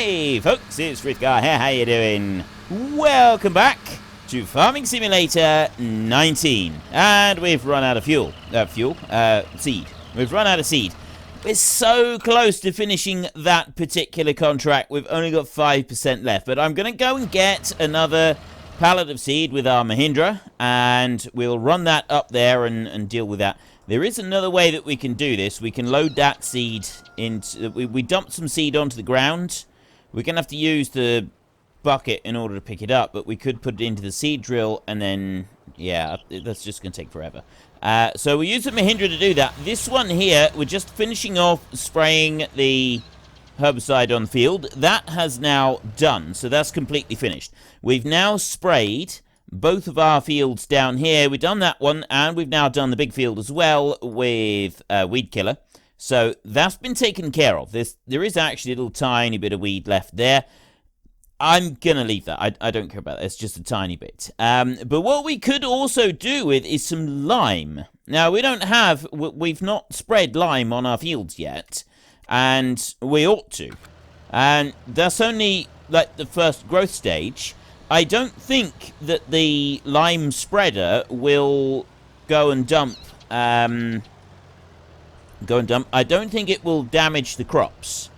Hey folks, it's Frithgar here, how you doing? Welcome back to Farming Simulator 19. And we've run out of seed. We've run out of seed. We're so close to finishing that particular contract. We've only got 5% left. But I'm going to go and get another pallet of seed with our Mahindra. And we'll run that up there and deal with that. There is another way that we can do this. We can load that seed into... We dumped some seed onto the ground. We're going to have to use the bucket in order to pick it up, but we could put it into the seed drill and then... Yeah, that's just going to take forever. So we use the Mahindra to do that. This one here, we're just finishing off spraying the herbicide on the field. That has now done, so that's completely finished. We've now sprayed both of our fields down here. We've done that one, and we've now done the big field as well with weed killer. So that's been taken care of. There is actually a little tiny bit of weed left there. I'm gonna leave that. I don't care about that. It's just a tiny bit. But what we could also do with is some lime. Now we've not spread lime on our fields yet, and we ought to. And that's only like the first growth stage. I don't think that the lime spreader will go and dump. I don't think it will damage the crops.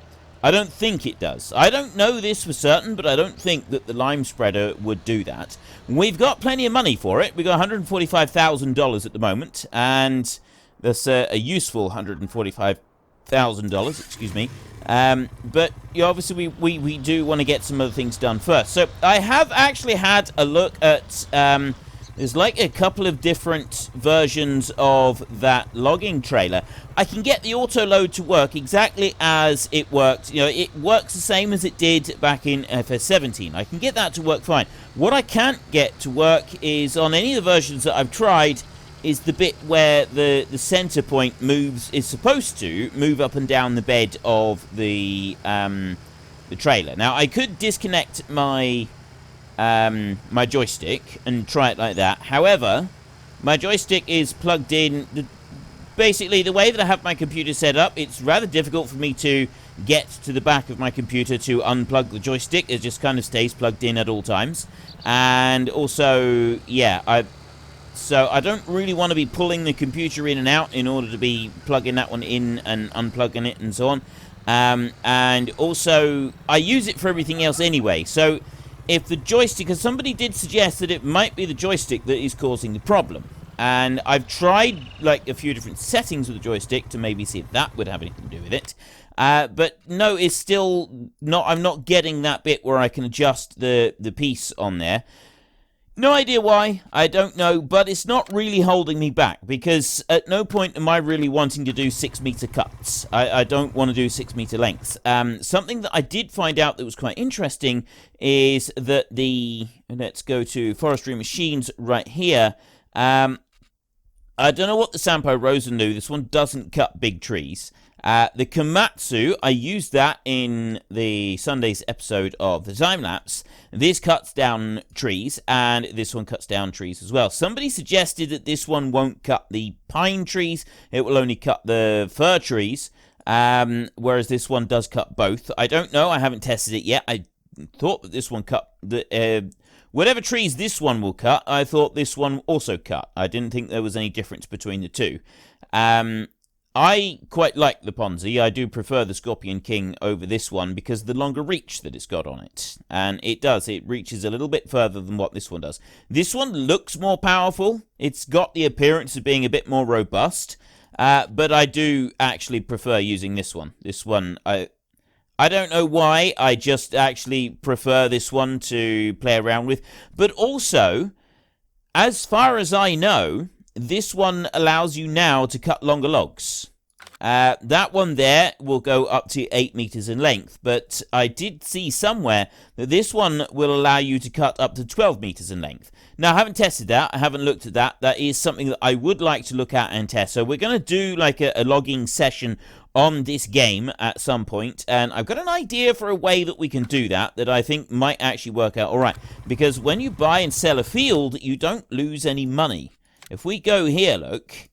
I don't think it does. I don't know this for certain, but I don't think that the lime spreader would do that. We've got plenty of money for it. We've got $145,000 at the moment, and that's a useful $145,000. Excuse me. But obviously we do want to get some other things done first. So I have actually had a look at there's like a couple of different versions of that logging trailer. I can get the auto load to work exactly as it worked. It works the same as it did back in FS17. I can get that to work fine. What I can't get to work is on any of the versions that I've tried is the bit where the center point is supposed to move up and down the bed of the trailer. Now I could disconnect my my joystick and try it like that. However, my joystick is plugged in. Basically, the way that I have my computer set up, it's rather difficult for me to get to the back of my computer to unplug the joystick. It just kind of stays plugged in at all times. And also, yeah, so I don't really want to be pulling the computer in and out in order to be plugging that one in and unplugging it and so on. And also, I use it for everything else anyway. So if the joystick, because somebody did suggest that it might be the joystick that is causing the problem. And I've tried like a few different settings with the joystick to maybe see if that would have anything to do with it. But no, it's still not, I'm not getting that bit where I can adjust the piece on there. No idea why, I don't know, but it's not really holding me back, because at no point am I really wanting to do 6-meter cuts. I don't want to do 6-meter lengths. Something that I did find out that was quite interesting is that let's go to forestry machines right here. I don't know what the Sampo Rosen do. This one doesn't cut big trees. The Komatsu, I used that in the Sunday's episode of the time-lapse. This cuts down trees, and this one cuts down trees as well. Somebody suggested that this one won't cut the pine trees. It will only cut the fir trees, whereas this one does cut both. I don't know. I haven't tested it yet. I thought that this one cut whatever trees this one will cut, I thought this one also cut. I didn't think there was any difference between the two. I quite like the Ponzi. I do prefer the Scorpion King over this one because of the longer reach that it's got on it. And it does. It reaches a little bit further than what this one does. This one looks more powerful. It's got the appearance of being a bit more robust. But I do actually prefer using this one. This one, I don't know why. I just actually prefer this one to play around with. But also, as far as I know, this one allows you now to cut longer logs. That one there will go up to 8 meters in length, but I did see somewhere that this one will allow you to cut up to 12 meters in length. Now, I haven't tested that. I haven't looked at that. That is something that I would like to look at and test. So we're going to do like a logging session on this game at some point, and I've got an idea for a way that we can do that I think might actually work out all right. Because when you buy and sell a field, you don't lose any money. If we go here, look,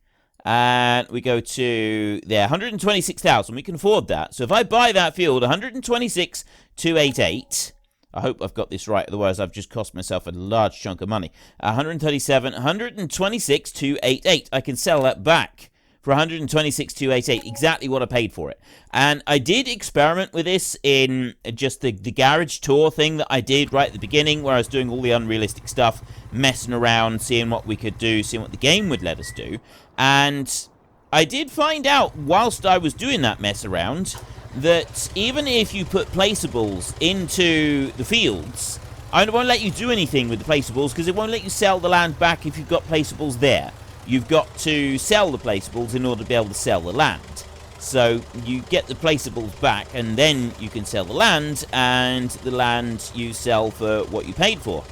And we go to there, 126,000. We can afford that. So if I buy that field, 126,288. I hope I've got this right, otherwise I've just cost myself a large chunk of money. 137, 126,288. I can sell that back for 126,288, exactly what I paid for it. And I did experiment with this in just the garage tour thing that I did right at the beginning, where I was doing all the unrealistic stuff, messing around, seeing what we could do, seeing what the game would let us do. And I did find out, whilst I was doing that mess around, that even if you put placeables into the fields, it won't let you do anything with the placeables, because it won't let you sell the land back if you've got placeables there. You've got to sell the placeables in order to be able to sell the land. So you get the placeables back, and then you can sell the land, and the land you sell for what you paid for.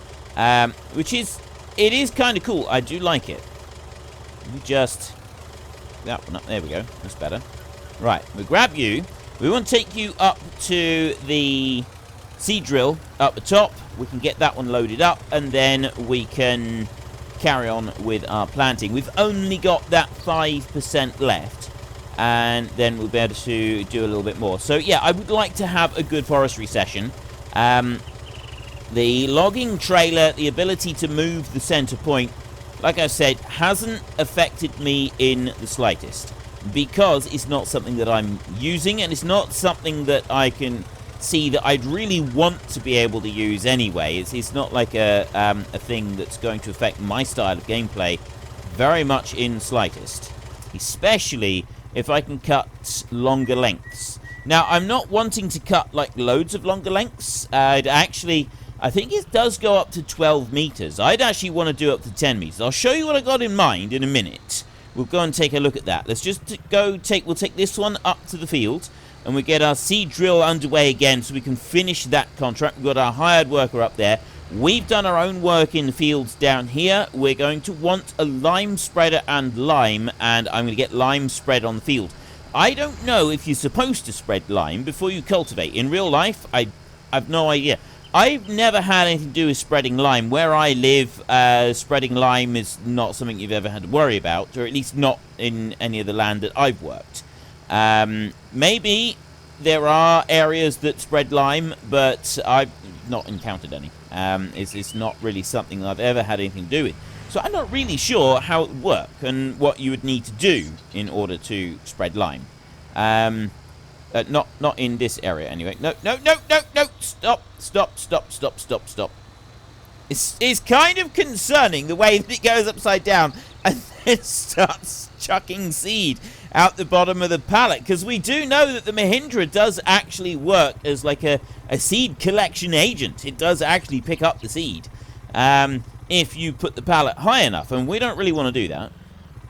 Which is kind of cool. I do like it. We just... that one up. There we go. That's better. Right, we'll grab you. We want to take you up to the seed drill up the top. We can get that one loaded up, and then we can carry on with our planting. We've only got that 5% left, and then we'll be able to do a little bit more. So yeah, I would like to have a good forestry session. The logging trailer, the ability to move the center point, like I said, hasn't affected me in the slightest, because it's not something that I'm using, and it's not something that I can see that I'd really want to be able to use anyway. It's not like a thing that's going to affect my style of gameplay very much in the slightest, especially if I can cut longer lengths. Now, I'm not wanting to cut like loads of longer lengths. I think it does go up to 12 meters. I'd actually want to do up to 10 meters. I'll show you what I got in mind in a minute. We'll go and take a look at that. Let's just we'll take this one up to the field, and we get our seed drill underway again so we can finish that contract. We've got our hired worker up there. We've done our own work in the fields down here. We're going to want a lime spreader and lime, and I'm going to get lime spread on the field. I don't know if you're supposed to spread lime before you cultivate. In real life, I've no idea. I've never had anything to do with spreading lime. Where I live, spreading lime is not something you've ever had to worry about, or at least not in any of the land that I've worked. Maybe there are areas that spread lime, but I've not encountered any. It's not really something that I've ever had anything to do with. So I'm not really sure how it would work and what you would need to do in order to spread lime. Not in this area anyway. No. Stop. It's kind of concerning the way that it goes upside down and then starts chucking seed out the bottom of the pallet, because we do know that the Mahindra does actually work as like a seed collection agent. It does actually pick up the seed if you put the pallet high enough, and we don't really want to do that.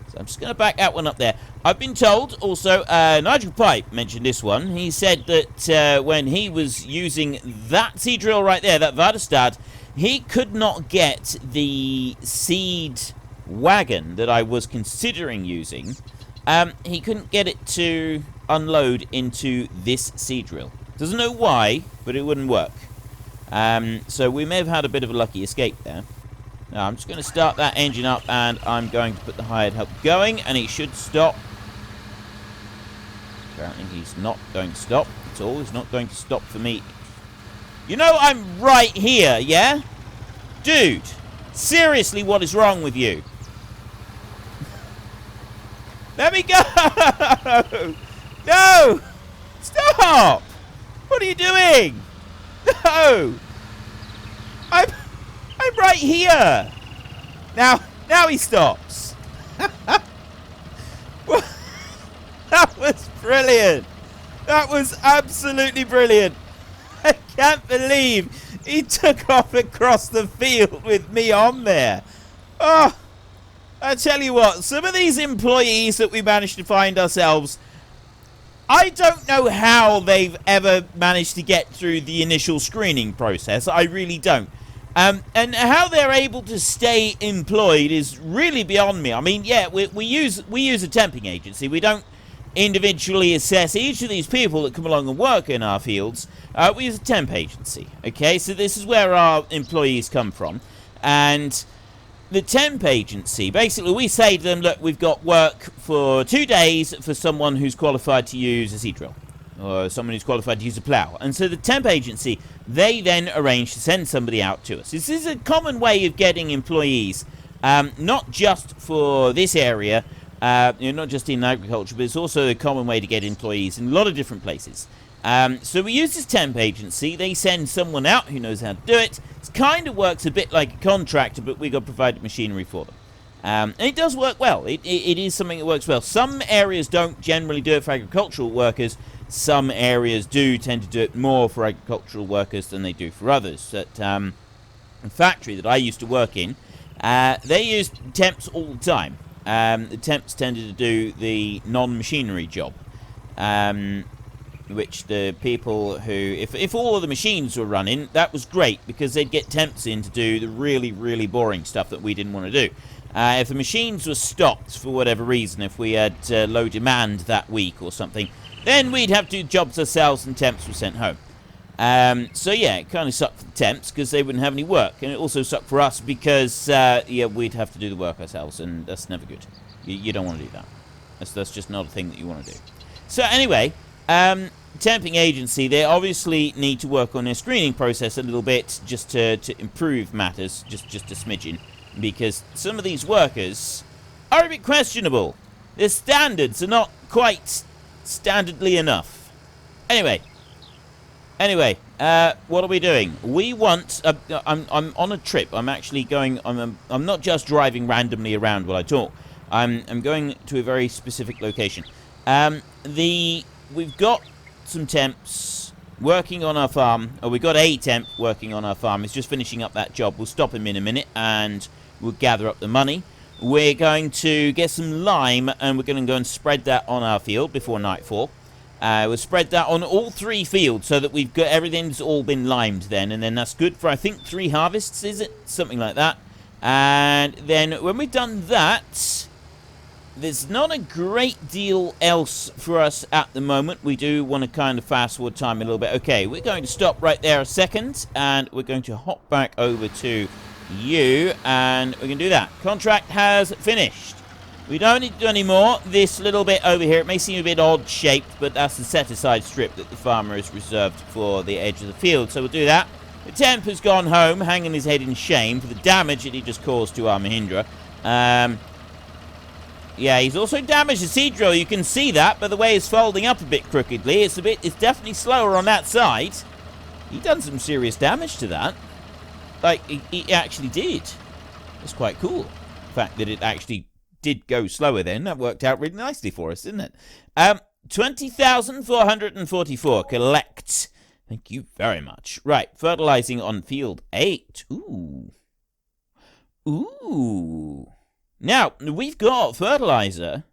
So I'm just going to back that one up there. I've been told also, Nigel Pipe mentioned this one. He said that when he was using that seed drill right there, that Valtra, he could not get the seed wagon that I was considering using. He couldn't get it to unload into this seed drill. Doesn't know why, but it wouldn't work. So we may have had a bit of a lucky escape there. Now I'm just going to start that engine up, and I'm going to put the hired help going, and it should stop. Apparently he's not going to stop at all. He's not going to stop for me. You know I'm right here, yeah? Dude, seriously, what is wrong with you? Let me go! No! Stop! What are you doing? No! I'm right here! Now he stops. That was brilliant! That was absolutely brilliant! I can't believe he took off across the field with me on there. Oh! I tell you what, some of these employees that we managed to find ourselves, I don't know how they've ever managed to get through the initial screening process. I really don't. And how they're able to stay employed is really beyond me. I mean, yeah, we use a temping agency. We don't individually assess each of these people that come along and work in our fields. We use a temp agency. Okay, so this is where our employees come from. And the temp agency, basically we say to them, look, we've got work for 2 days for someone who's qualified to use a seed drill, or someone who's qualified to use a plough. And so the temp agency, they then arrange to send somebody out to us. This is a common way of getting employees, not just for this area, not just in agriculture, but it's also a common way to get employees in a lot of different places. So we use this temp agency. They send someone out who knows how to do it. It kind of works a bit like a contractor, but we got provided machinery for them. And it does work well. It is something that works well. Some areas don't generally do it for agricultural workers. Some areas do tend to do it more for agricultural workers than they do for others. At a factory that I used to work in, they used temps all the time. The temps tended to do the non-machinery job. Which the people who, if all of the machines were running, that was great, because they'd get temps in to do the really, really boring stuff that we didn't want to do. If the machines were stopped for whatever reason, if we had low demand that week or something, then we'd have to do jobs ourselves and temps were sent home. So yeah, it kind of sucked for the temps because they wouldn't have any work, and it also sucked for us because we'd have to do the work ourselves, and that's never good. You don't want to do that. That's just not a thing that you want to do. So anyway, temping agency, they obviously need to work on their screening process a little bit just to improve matters, just a smidgen, because some of these workers are a bit questionable. Their standards are not quite standardly enough. Anyway, what are we doing? We want, I'm on a trip. I'm actually going, I'm not just driving randomly around while I talk. I'm going to a very specific location. We've got some temps working on our farm. Oh, we've got a temp working on our farm. He's just finishing up that job. We'll stop him in a minute and we'll gather up the money. We're going to get some lime and we're going to go and spread that on our field before nightfall. We'll spread that on all 3 fields so that we've got everything's all been limed then. And then that's good for, I think, 3 harvests, is it? Something like that. And then when we've done that, there's not a great deal else for us at the moment. We do want to kind of fast forward time a little bit. Okay, we're going to stop right there a second, and we're going to hop back over to you, and we're going to do that. Contract has finished. We don't need to do any more. This little bit over here, it may seem a bit odd-shaped, but that's the set-aside strip that the farmer has reserved for the edge of the field, so we'll do that. The temp has gone home, hanging his head in shame for the damage that he just caused to our Mahindra. Yeah, he's also damaged the seed drill. You can see that by the way it's folding up a bit crookedly. It's definitely slower on that side. He done some serious damage to that. Like, he actually did. That's quite cool. The fact that it actually did go slower then. That worked out really nicely for us, didn't it? 20,444. Collect. Thank you very much. Right, fertilizing on field 8. Ooh. Ooh. Now, we've got fertilizer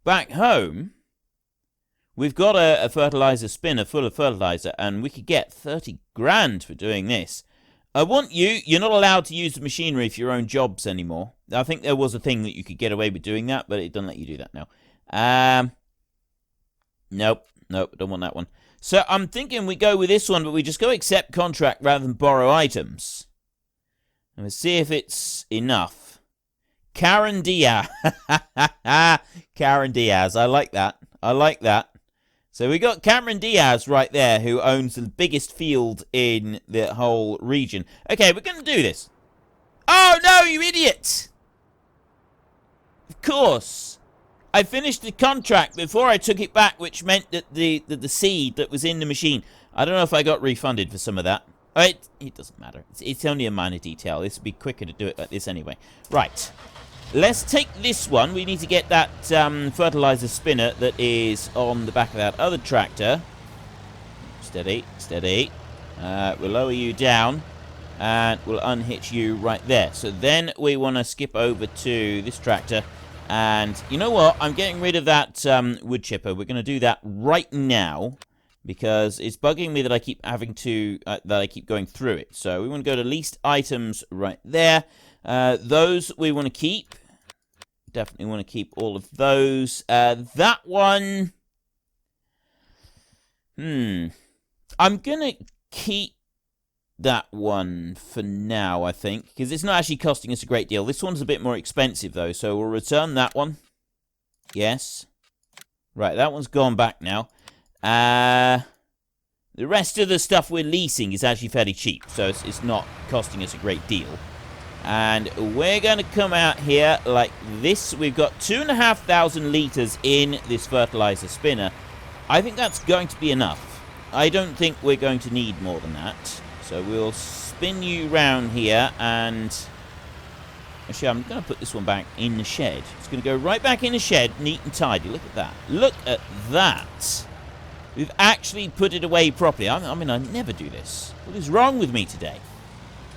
back home. We've got a fertilizer spinner full of fertilizer, and we could get 30 grand for doing this. I want you're not allowed to use the machinery for your own jobs anymore. I think there was a thing that you could get away with doing that, but it doesn't let you do that now. Nope, don't want that one. So I'm thinking we go with this one, but we just go accept contract rather than borrow items. And we'll see if it's enough. Karen Diaz. Karen Diaz. I like that. So we got Cameron Diaz right there, who owns the biggest field in the whole region. Okay, we're going to do this. Oh, no, you idiot! Of course. I finished the contract before I took it back, which meant that the seed that was in the machine, I don't know if I got refunded for some of that. It doesn't matter. It's only a minor detail. This would be quicker to do it like this anyway. Right. Let's take this one. We need to get that fertilizer spinner that is on the back of that other tractor. Steady. We'll lower you down, and we'll unhitch you right there. So then we want to skip over to this tractor. And you know what? I'm getting rid of that wood chipper. We're going to do that right now, because it's bugging me that I keep having to, that I keep going through it. So we want to go to leased items right there. Those we want to keep. Definitely want to keep all of those. That one, I'm going to keep that one for now, I think, because it's not actually costing us a great deal. This one's a bit more expensive, though, so we'll return that one. Yes. Right, that one's gone back now. The rest of the stuff we're leasing is actually fairly cheap, so it's not costing us a great deal. And we're going to come out here like this. We've got 2,500 litres in this fertilizer spinner. I think that's going to be enough. I don't think we're going to need more than that. So we'll spin you round here, and actually I'm going to put this one back in the shed. It's going to go right back in the shed, neat and tidy. Look at that. Look at that. We've actually put it away properly. I mean, I never do this. What is wrong with me today?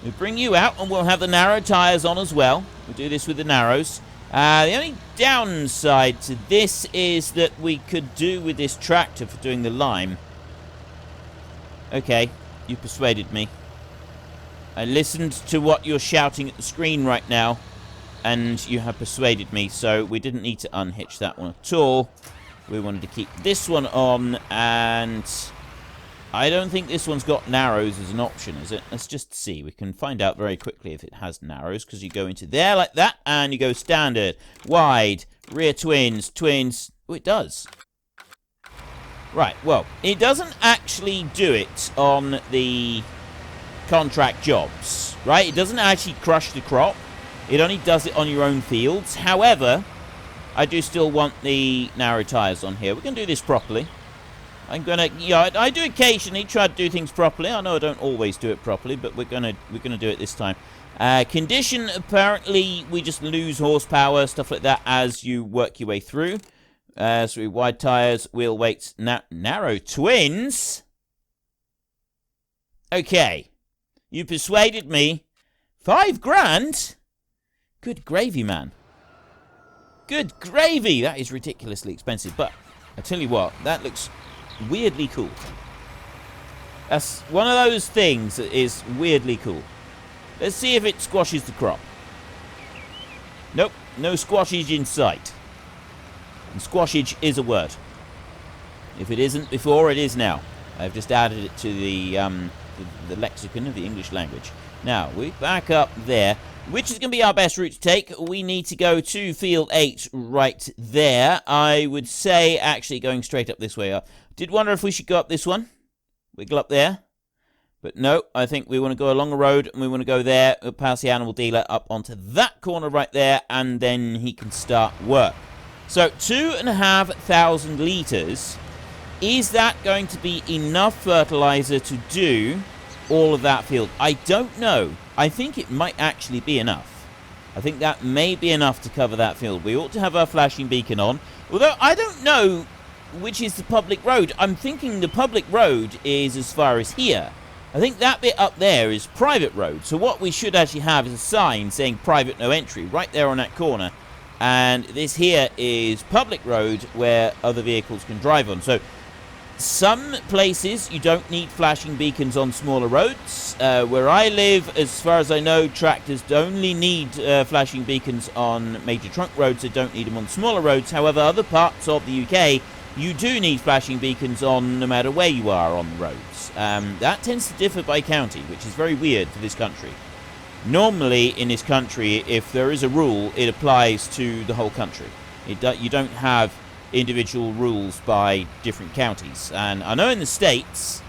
We'll bring you out, and we'll have the narrow tyres on as well. We'll do this with the narrows. The only downside to this is that we could do with this tractor for doing the lime. Okay, you persuaded me. I listened to what you're shouting at the screen right now, and you have persuaded me, so we didn't need to unhitch that one at all. We wanted to keep this one on, and I don't think this one's got narrows as an option, is it? Let's just see. We can find out very quickly if it has narrows, because you go into there like that, and you go standard, wide, rear twins, twins. Oh, it does. Right, well, it doesn't actually do it on the contract jobs, right? It doesn't actually crush the crop. It only does it on your own fields. However, I do still want the narrow tyres on here. We're going to do this properly. I'm going to, yeah, I do occasionally try to do things properly. I know I don't always do it properly, but we're going to do it this time. Condition, apparently, we just lose horsepower, stuff like that, as you work your way through. So wide tyres, wheel weights, narrow twins. Okay. You persuaded me. $5,000? Good gravy, man. Good gravy! That is ridiculously expensive, but I tell you what, that looks weirdly cool. That's one of those things that is weirdly cool. Let's see if it squashes the crop. Nope, no squashage in sight. And squashage is a word. If it isn't before, it is now. I've just added it to the lexicon of the English language. Now, we back up there. Which is going to be our best route to take? We need to go to field 8 right there. I would say actually going straight up this way. I did wonder if we should go up this one. Wiggle up there. But no, I think we want to go along the road, and we want to go there, past the animal dealer, up onto that corner right there, and then he can start work. So 2,500 litres. Is that going to be enough fertilizer to do all of that field? I don't know. I think it might actually be enough. I think that may be enough to cover that field. We ought to have our flashing beacon on. Although I don't know which is the public road. I'm thinking the public road is as far as here. I think that bit up there is private road. So what we should actually have is a sign saying private no entry right there on that corner. And this here is public road where other vehicles can drive on. So some places you don't need flashing beacons on smaller roads. Where I live, as far as I know, tractors only need flashing beacons on major trunk roads. They don't need them on smaller roads. However, other parts of the UK, you do need flashing beacons on no matter where you are on the roads. That tends to differ by county, which is very weird for this country. Normally, in this country, if there is a rule, it applies to the whole country. You don't have individual rules by different counties. And I know in the States,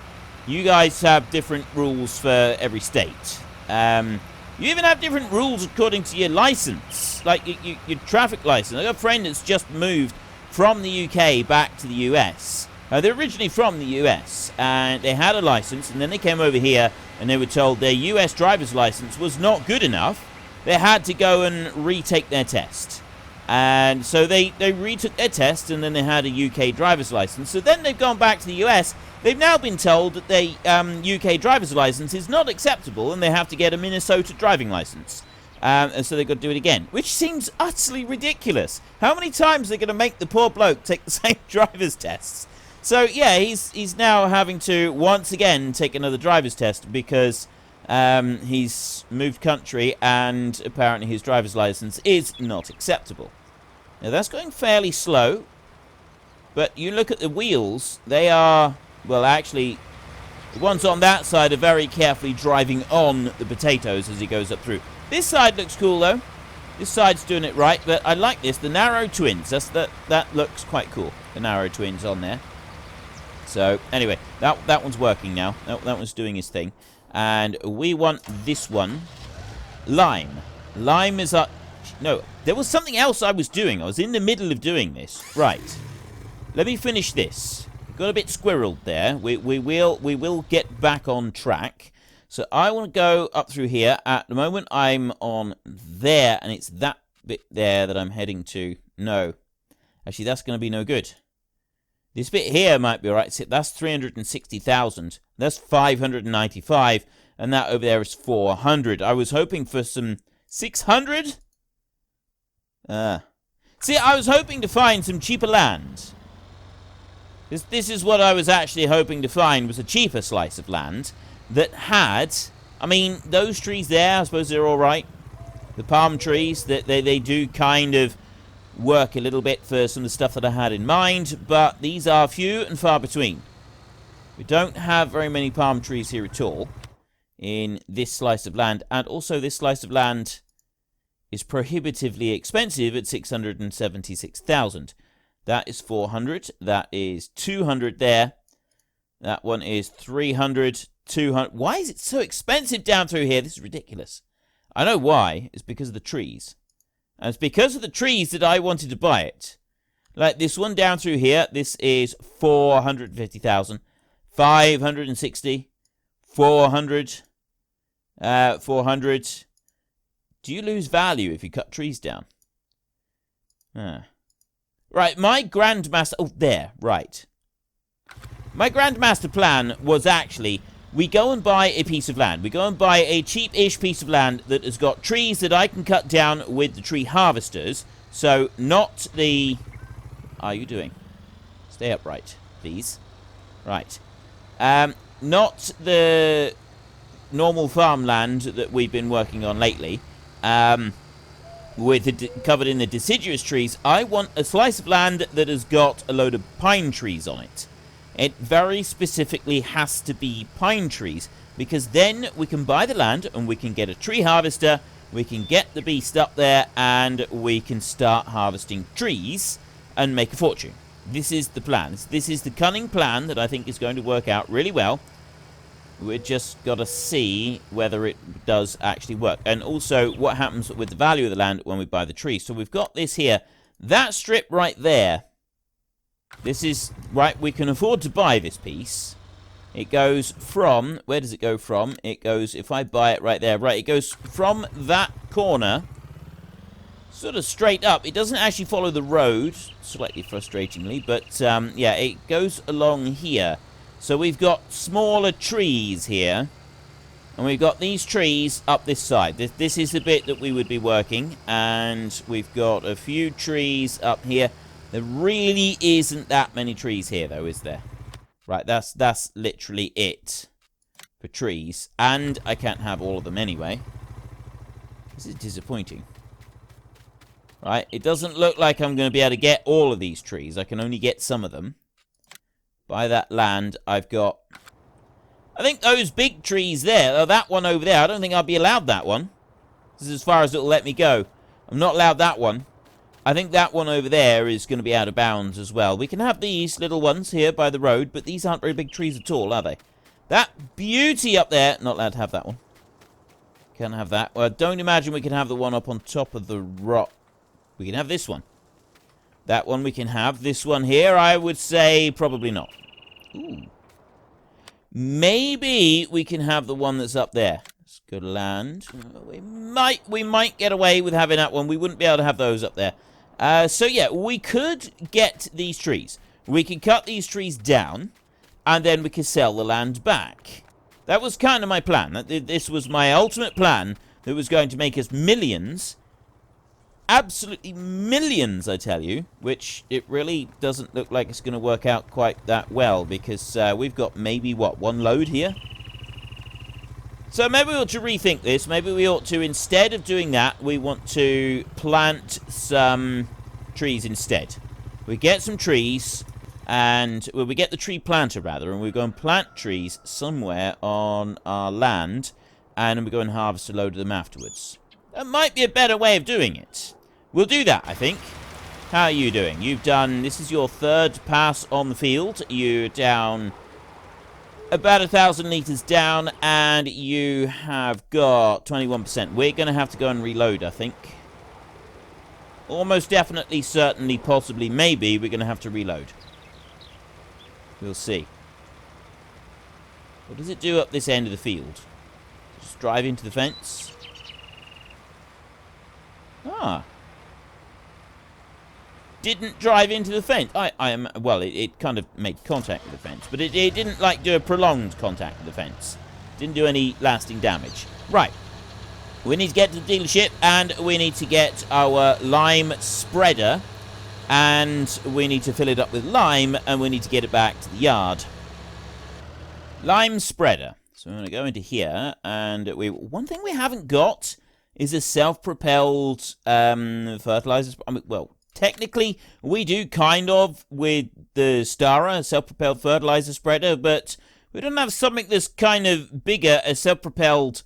you guys have different rules for every state. You even have different rules according to your license, like your traffic license. I got a friend that's just moved from the UK back to the US. They're originally from the US, and they had a license, and then they came over here, and they were told their US driver's license was not good enough. They had to go and retake their test. And so they retook their test, and then they had a UK driver's license. So then they've gone back to the US. They've now been told that the UK driver's license is not acceptable, and they have to get a Minnesota driving license. And so they've got to do it again, which seems utterly ridiculous. How many times are they going to make the poor bloke take the same driver's tests? So yeah, he's now having to once again take another driver's test because he's moved country, and apparently his driver's license is not acceptable. Now that's going fairly slow, but you look at the wheels, they are, well, actually The ones on that side are very carefully driving on the potatoes as he goes up through. This side looks cool, though. This side's doing it right, but I like this. The narrow twins, that looks quite cool. The narrow twins on there. So, anyway, that one's working now. That one's doing his thing. And we want this one. Lime. Lime is up... No, there was something else I was doing. I was in the middle of doing this. Right. Let me finish this. Got a bit squirreled there. We will get back on track. So I want to go up through here. At the moment, I'm on there, and it's that bit there that I'm heading to. No. Actually, that's going to be no good. This bit here might be all right. That's 360,000. That's 595. And that over there is 400. I was hoping for some 600. See, I was hoping to find some cheaper land. This is what I was actually hoping to find, was a cheaper slice of land that had... I mean, those trees there, I suppose they're all right. The palm trees, they do kind of work a little bit for some of the stuff that I had in mind, but these are few and far between. We don't have very many palm trees here at all in this slice of land, and also this slice of land is prohibitively expensive at 676,000. That is 400. That is 200 there. That one is 300, 200. Why is it so expensive down through here? This is ridiculous. I know why. It's because of the trees. And it's because of the trees that I wanted to buy it. Like this one down through here. This is 450,000. 560. 400. 400. Do you lose value if you cut trees down? Right, my Grandmaster... Oh, there, right. My Grandmaster plan was actually... We go and buy a piece of land. We go and buy a cheap-ish piece of land that has got trees that I can cut down with the tree harvesters. So, not the... What are you doing? Stay upright, please. Right. Not the normal farmland that we've been working on lately. Covered in the deciduous trees. I want a slice of land that has got a load of pine trees on it. It very specifically has to be pine trees, because then we can buy the land and we can get a tree harvester, we can get the beast up there, and we can start harvesting trees and make a fortune. This is the plan. This is the cunning plan that I think is going to work out really well. We've just got to see whether it does actually work. And also, what happens with the value of the land when we buy the trees. So we've got this here. That strip right there. This is... Right, we can afford to buy this piece. It goes from... Where does it go from? It goes... If I buy it right there. Right, it goes from that corner. Sort of straight up. It doesn't actually follow the road. Slightly frustratingly. But, yeah, it goes along here. So we've got smaller trees here. And we've got these trees up this side. This is the bit that we would be working. And we've got a few trees up here. There really isn't that many trees here, though, is there? Right, that's literally it for trees. And I can't have all of them anyway. This is disappointing. Right, it doesn't look like I'm going to be able to get all of these trees. I can only get some of them. By that land, I've got... I think those big trees there, that one over there, I don't think I'll be allowed that one. This is as far as it'll let me go. I'm not allowed that one. I think that one over there is going to be out of bounds as well. We can have these little ones here by the road, but these aren't very big trees at all, are they? That beauty up there, not allowed to have that one. Can't have that. Well, don't imagine we can have the one up on top of the rock. We can have this one. That one we can have. This one here, I would say probably not. Ooh. Maybe we can have the one that's up there. Let's go to land. We might get away with having that one. We wouldn't be able to have those up there. So yeah, we could get these trees. We could cut these trees down, and then we could sell the land back. That was kind of my plan. This was my ultimate plan that was going to make us millions. Absolutely millions, I tell you, which it really doesn't look like it's going to work out quite that well, because we've got maybe, what, one load here? So maybe we ought to rethink this. Maybe we ought to, instead of doing that, we want to plant some trees instead. We get some trees, and well, we get the tree planter, rather, and we go and plant trees somewhere on our land, and then we go and harvest a load of them afterwards. That might be a better way of doing it. We'll do that, I think. How are you doing? You've done... This is your third pass on the field. You're down about 1,000 litres down, and you have got 21%. We're going to have to go and reload, I think. Almost definitely, certainly, possibly, maybe, we're going to have to reload. We'll see. What does it do up this end of the field? Just drive into the fence? Ah. Didn't drive into the fence. Well, it kind of made contact with the fence, but it didn't, like, do a prolonged contact with the fence. Didn't do any lasting damage. Right. We need to get to the dealership, and we need to get our lime spreader, and we need to fill it up with lime, and we need to get it back to the yard. Lime spreader. So I'm going to go into here, and one thing we haven't got is a self-propelled fertilizer. I mean, well, technically, we do kind of with the Stara, a self-propelled fertilizer spreader, but we don't have something that's kind of bigger, a self-propelled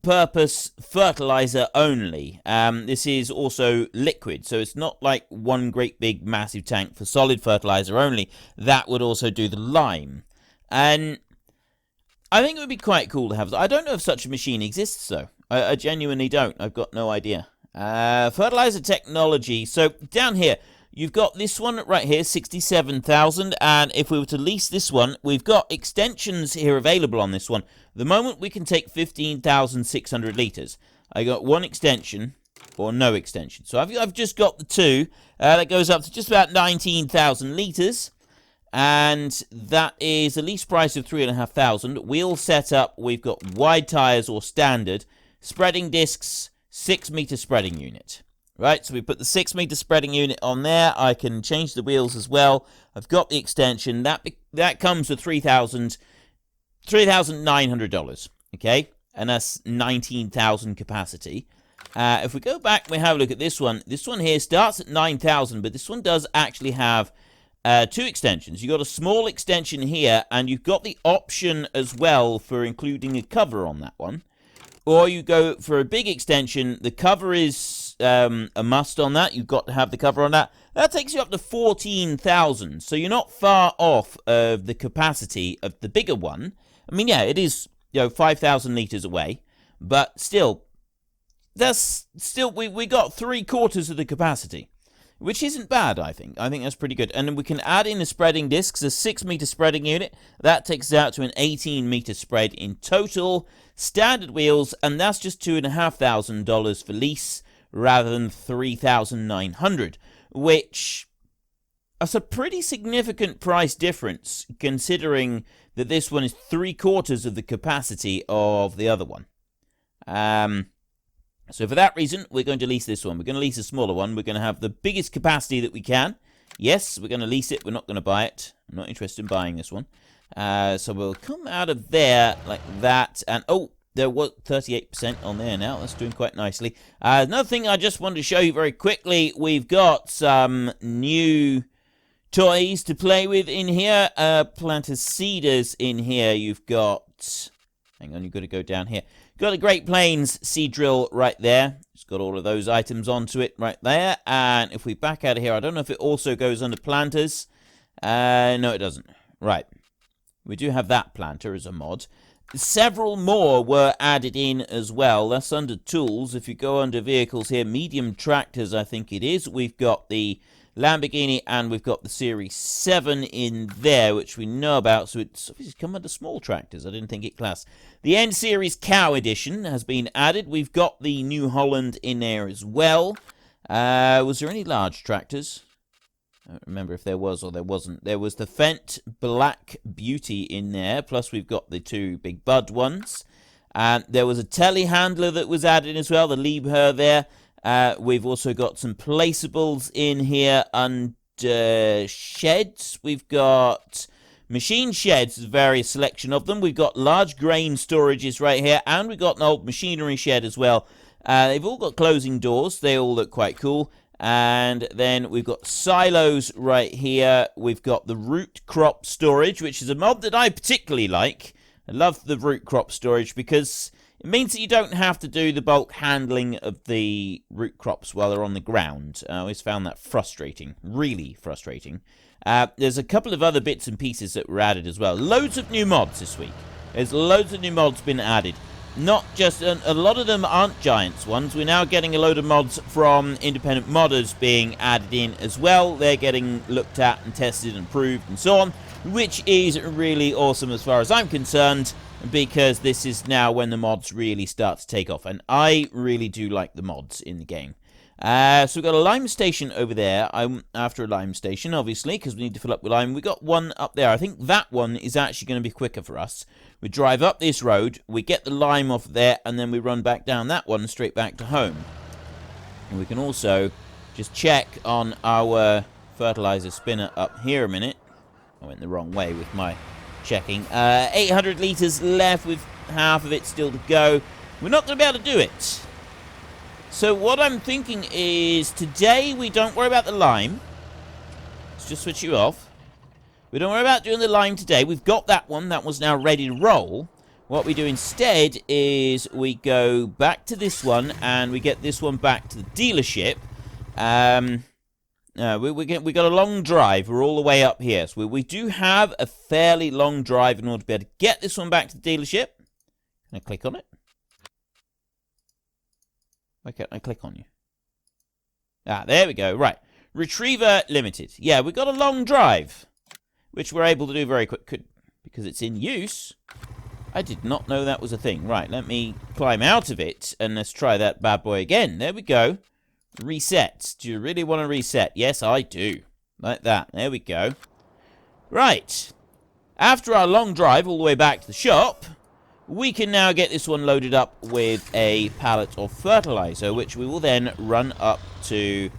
purpose fertilizer only. This is also liquid, so it's not like one great big massive tank for solid fertilizer only. That would also do the lime. And I think it would be quite cool to have. I don't know if such a machine exists, though. I genuinely don't. I've got no idea. Fertilizer technology. So down here, you've got this one right here, 67,000. And if we were to lease this one, we've got extensions here available on this one. The moment we can take 15,600 litres. I got one extension or no extension. So I've just got the two. That goes up to just about 19,000 litres. And that is a lease price of 3,500. Wheel setup, we've got wide tyres or standard. Spreading discs, 6-metre spreading unit. Right, so we put the 6-metre spreading unit on there. I can change the wheels as well. I've got the extension. That comes with $3,900. Okay, and that's 19,000 capacity. If we go back, we have a look at this one. This one here starts at 9,000, but this one does actually have two extensions. You've got a small extension here, and you've got the option as well for including a cover on that one. Or you go for a big extension. The cover is a must on that. You've got to have the cover on that. That takes you up to 14,000. So you're not far off of the capacity of the bigger one. I mean, yeah, it is 5,000 litres away. But still, that's still we got 3/4 of the capacity. Which isn't bad, I think. I think that's pretty good. And then we can add in the spreading discs, a 6-metre spreading unit. That takes us out to an 18-metre spread in total. Standard wheels, and that's just $2,500 for lease rather than $3,900, which is a pretty significant price difference considering that this one is 3/4 of the capacity of the other one. So for that reason, we're going to lease this one. We're going to lease a smaller one. We're going to have the biggest capacity that we can. Yes, we're going to lease it. We're not going to buy it. I'm not interested in buying this one. So we'll come out of there like that. And, oh, there was 38% on there now. That's doing quite nicely. Another thing I just wanted to show you very quickly. We've got some new toys to play with in here. Planter seeders in here. You've got... Hang on, you've got to go down here. Got a Great Plains seed drill right there. It's got all of those items onto it right there. And if we back out of here, I don't know if it also goes under planters. No, it doesn't. Right. We do have that planter as a mod. Several more were added in as well. That's under tools. If you go under vehicles here, medium tractors, I think it is. We've got the Lamborghini and we've got the Series 7 in there, which we know about. So it's obviously come under small tractors. I didn't think it classed. The N Series Cow Edition has been added. We've got the New Holland in there as well. Was there any large tractors? I don't remember if there was or there wasn't. There was the Fendt Black Beauty in there. Plus we've got the two big Bud ones. And there was a telehandler that was added as well. The Liebherr there. We've also got some placeables in here under sheds. We've got machine sheds, various selection of them. We've got large grain storages right here, and we've got an old machinery shed as well. They've all got closing doors. They all look quite cool. And then we've got silos right here. We've got the root crop storage, which is a mod that I particularly like. I love the root crop storage because it means that you don't have to do the bulk handling of the root crops while they're on the ground. I always found that frustrating, really frustrating. There's a couple of other bits and pieces that were added as well. Loads of new mods this week. There's loads of new mods been added. Not just, a lot of them aren't Giants ones. We're now getting a load of mods from independent modders being added in as well. They're getting looked at and tested and approved and so on, which is really awesome as far as I'm concerned, because this is now when the mods really start to take off. And I really do like the mods in the game. So we've got a lime station over there. I'm after a lime station, obviously, because we need to fill up with lime. We've got one up there. I think that one is actually going to be quicker for us. We drive up this road, we get the lime off there, and then we run back down that one straight back to home. And we can also just check on our fertilizer spinner up here a minute. I went the wrong way with my checking. 800 litres left with half of it still to go. We're not going to be able to do it. So what I'm thinking is today we don't worry about the lime. Let's just switch you off. We don't worry about doing the lime today. We've got that one. That one's now ready to roll. What we do instead is we go back to this one and we get this one back to the dealership. We got a long drive. We're all the way up here. So we do have a fairly long drive in order to be able to get this one back to the dealership. Can I click on it? Why can't I click on you? Ah, there we go. Right. Retriever Limited. Yeah, we've got a long drive, which we're able to do very quick because it's in use. I did not know that was a thing. Right, let me climb out of it, and let's try that bad boy again. There we go. Reset. Do you really want to reset? Yes, I do. Like that. There we go. Right. After our long drive all the way back to the shop, we can now get this one loaded up with a pallet of fertilizer, which we will then run up to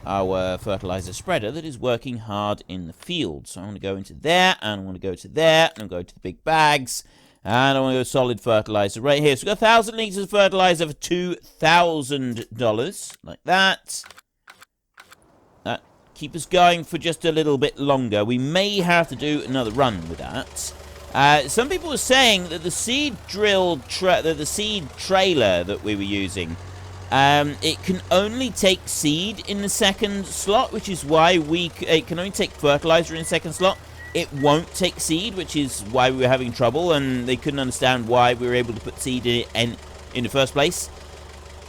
our fertilizer spreader that is working hard in the field. So I want to go into there, and I want to go to there, and I'll go to the big bags, and I want to go solid fertilizer right here. So we've got 1,000 litres of fertilizer for $2,000, like that. That keep us going for just a little bit longer. We may have to do another run with that. Some people were saying that the seed drill, the seed trailer that we were using, it can only take seed in the second slot, which is why it can only take fertilizer in the second slot. It won't take seed, which is why we were having trouble, and they couldn't understand why we were able to put seed in the first place.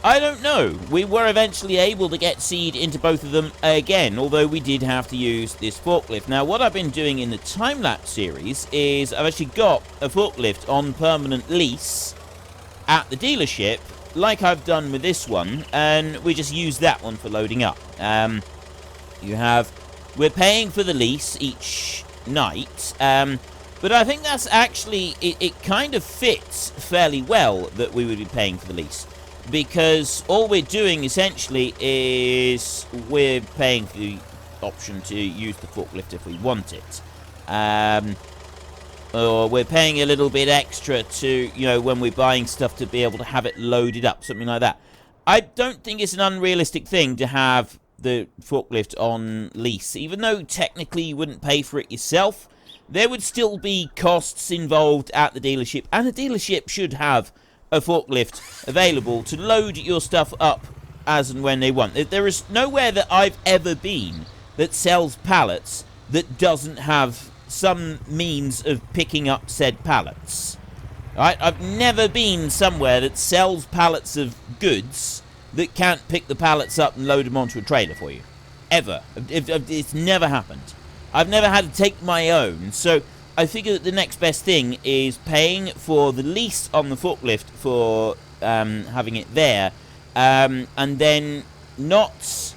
I don't know. We were eventually able to get seed into both of them again, although we did have to use this forklift. Now, what I've been doing in the time-lapse series is I've actually got a forklift on permanent lease at the dealership, like I've done with this one, and we just use that one for loading up. We're paying for the lease each night, but I think that's actually, it kind of fits fairly well that we would be paying for the lease. Because all we're doing, essentially, is we're paying for the option to use the forklift if we want it. Or we're paying a little bit extra to, when we're buying stuff to be able to have it loaded up, something like that. I don't think it's an unrealistic thing to have the forklift on lease. Even though technically you wouldn't pay for it yourself, there would still be costs involved at the dealership. And a dealership should have a forklift available to load your stuff up as and when they want. There is nowhere that I've ever been that sells pallets that doesn't have some means of picking up said pallets. Right? I've never been somewhere that sells pallets of goods that can't pick the pallets up and load them onto a trailer for you. Ever. It's never happened. I've never had to take my own, so I figure that the next best thing is paying for the lease on the forklift for having it there, and then not,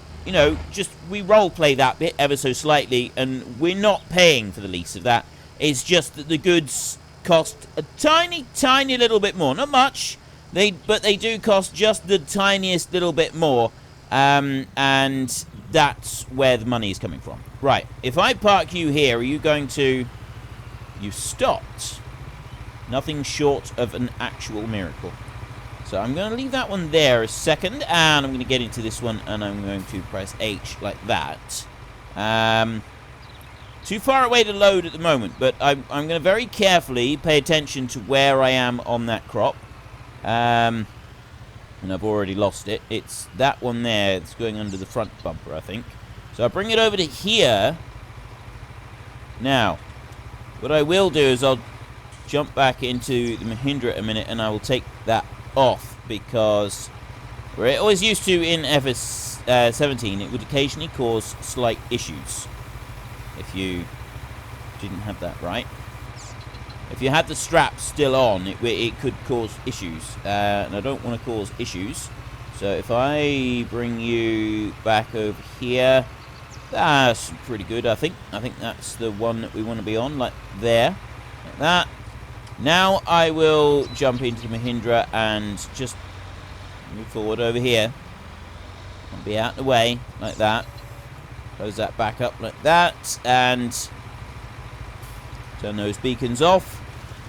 just we roleplay that bit ever so slightly, and we're not paying for the lease of that. It's just that the goods cost a tiny, tiny little bit more. Not much, but they do cost just the tiniest little bit more, and that's where the money is coming from. Right, if I park you here, are you going to... You stopped. Nothing short of an actual miracle. So I'm going to leave that one there a second, and I'm going to get into this one, and I'm going to press H like that. Too far away to load at the moment, but I'm going to very carefully pay attention to where I am on that crop. And I've already lost it. It's that one there. It's going under the front bumper, I think. So I'll bring it over to here. Now, what I will do is I'll jump back into the Mahindra a minute, and I will take that off, because we're always used to in FS17, it would occasionally cause slight issues if you didn't have that right. If you had the strap still on, it could cause issues, and I don't want to cause issues. So if I bring you back over here, that's pretty good, I think. I think that's the one that we want to be on, like there, like that. Now I will jump into the Mahindra and just move forward over here. I'll be out of the way, like that. Close that back up like that, and turn those beacons off,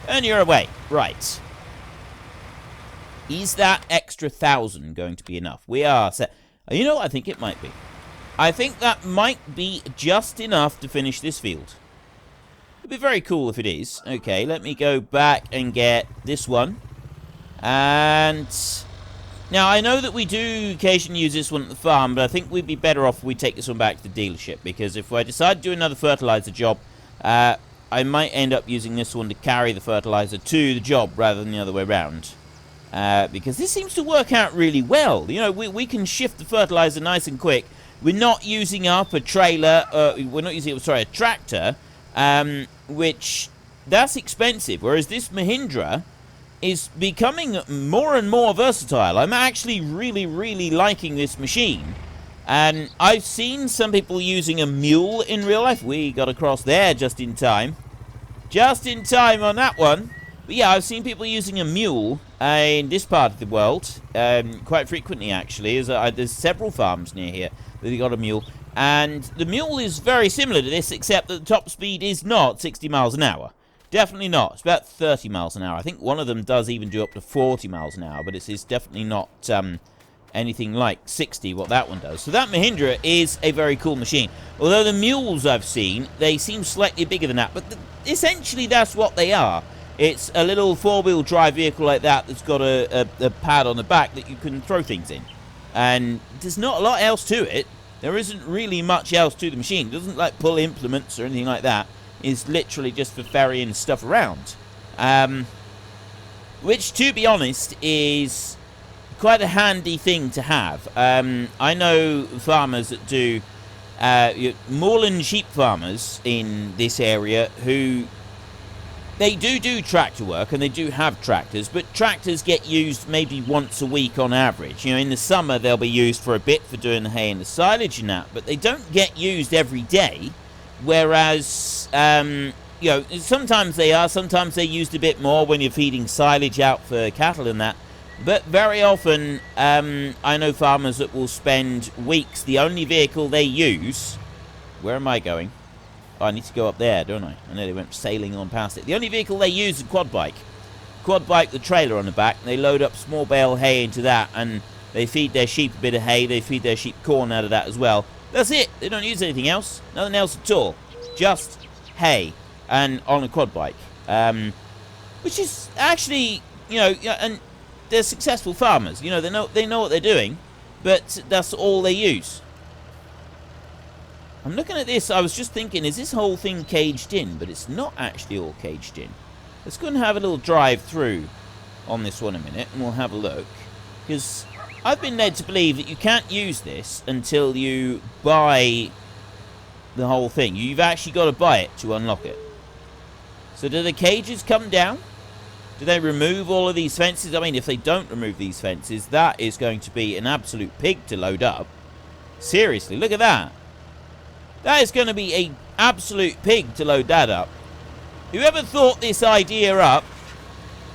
and you're away. Right. Is that extra 1,000 going to be enough? We are set. You know what? I think it might be. I think that might be just enough to finish this field. It'd be very cool if it is. Okay, let me go back and get this one. And now, I know that we do occasionally use this one at the farm, but I think we'd be better off if we take this one back to the dealership, because if I decide to do another fertilizer job, I might end up using this one to carry the fertilizer to the job rather than the other way around. Because this seems to work out really well. You know, we can shift the fertilizer nice and quick. We're not using up a trailer, we're not using, sorry, a tractor, which, that's expensive, whereas this Mahindra is becoming more and more versatile. I'm actually really, really liking this machine. And I've seen some people using a mule in real life. We got across there just in time. Just in time on that one. But yeah, I've seen people using a mule in this part of the world. Quite frequently, actually. There's several farms near here that they got a mule. And the mule is very similar to this, except that the top speed is not 60 miles an hour. Definitely not. It's about 30 miles an hour. I think one of them does even do up to 40 miles an hour, but it's definitely not anything like 60, what that one does. So that Mahindra is a very cool machine. Although the mules I've seen, they seem slightly bigger than that, but essentially that's what they are. It's a little four-wheel drive vehicle like that that's got a pad on the back that you can throw things in. And there's not a lot else to it. There isn't really much else to the machine. It doesn't like pull implements or anything like that. Is literally just for ferrying stuff around. Which, to be honest, is quite a handy thing to have. I know farmers that do moorland sheep farmers in this area who they do tractor work, and they do have tractors, but tractors get used maybe once a week on average. You know, in the summer they'll be used for a bit for doing the hay and the silage and that, but they don't get used every day. Whereas, you know, sometimes they are, sometimes they're used a bit more when you're feeding silage out for cattle and that. But very often, I know farmers that will spend weeks, the only vehicle they use... Where am I going? Oh, I need to go up there, don't I? I know they went sailing on past it. The only vehicle they use is a quad bike. Quad bike with a trailer on the back. They load up small bale hay into that, and they feed their sheep a bit of hay. They feed their sheep corn out of that as well. That's it. They don't use anything else. Nothing else at all. Just hay and on a quad bike. Which is actually, you know, and they're successful farmers. You know, they know what they're doing, but that's all they use. I'm looking at this. I was just thinking, is this whole thing caged in? But it's not actually all caged in. Let's go and have a little drive through on this one a minute, and we'll have a look. Because I've been led to believe that you can't use this until you buy the whole thing. You've actually got to buy it to unlock it. So do the cages come down? Do they remove all of these fences? I mean, if they don't remove these fences, that is going to be an absolute pig to load up. Seriously, look at that. That is going to be an absolute pig to load that up. Whoever thought this idea up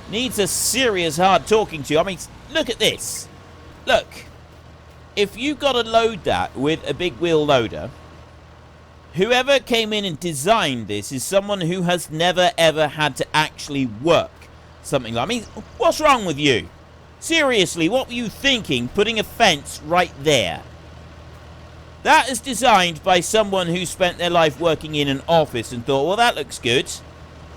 needs a serious hard talking to. I mean, look at this. Look. If you've got to load that with a big wheel loader, whoever came in and designed this is someone who has never ever had to actually work something like... I mean, what's wrong with you? Seriously, what were you thinking putting a fence right there? That is designed by someone who spent their life working in an office and thought, well, that looks good.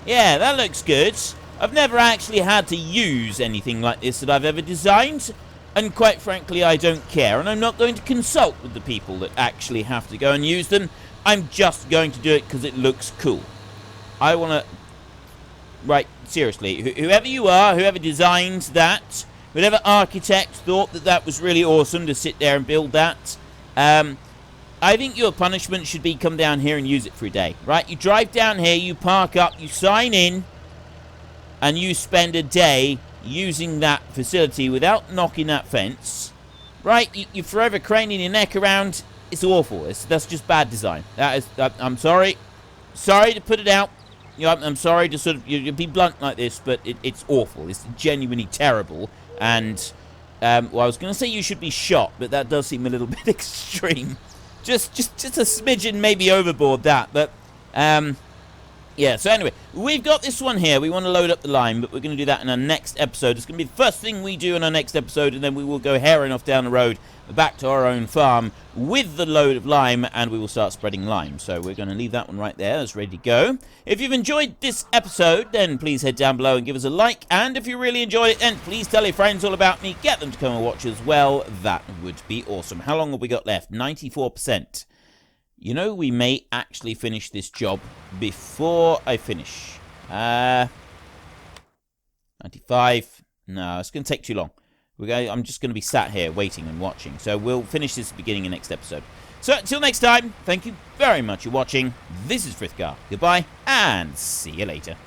Yeah, that looks good. I've never actually had to use anything like this that I've ever designed. And quite frankly, I don't care. And I'm not going to consult with the people that actually have to go and use them. I'm just going to do it because it looks cool. I want to... Right, seriously, whoever you are, whoever designed that, whatever architect thought that that was really awesome to sit there and build that, I think your punishment should be come down here and use it for a day, right? You drive down here, you park up, you sign in, and you spend a day using that facility without knocking that fence, right? You're forever craning your neck around. It's awful. That's just bad design. That is, I'm sorry. Sorry to put it out. You know, I'm sorry to sort of you be blunt like this, but it's awful. It's genuinely terrible. And, well, I was going to say you should be shot, but that does seem a little bit extreme. Just a smidgen maybe overboard that, but, yeah, so anyway, we've got this one here. We want to load up the lime, but we're going to do that in our next episode. It's going to be the first thing we do in our next episode, and then we will go herring off down the road back to our own farm with the load of lime, and we will start spreading lime. So we're going to leave that one right there. That's ready to go. If you've enjoyed this episode, then please head down below and give us a like. And if you really enjoyed it, then please tell your friends all about me. Get them to come and watch as well. That would be awesome. How long have we got left? 94%. You know, we may actually finish this job before I finish. 95. No, it's going to take too long. I'm just going to be sat here waiting and watching. So we'll finish this at the beginning of next episode. So until next time, thank you very much for watching. This is Frithgar. Goodbye, and see you later.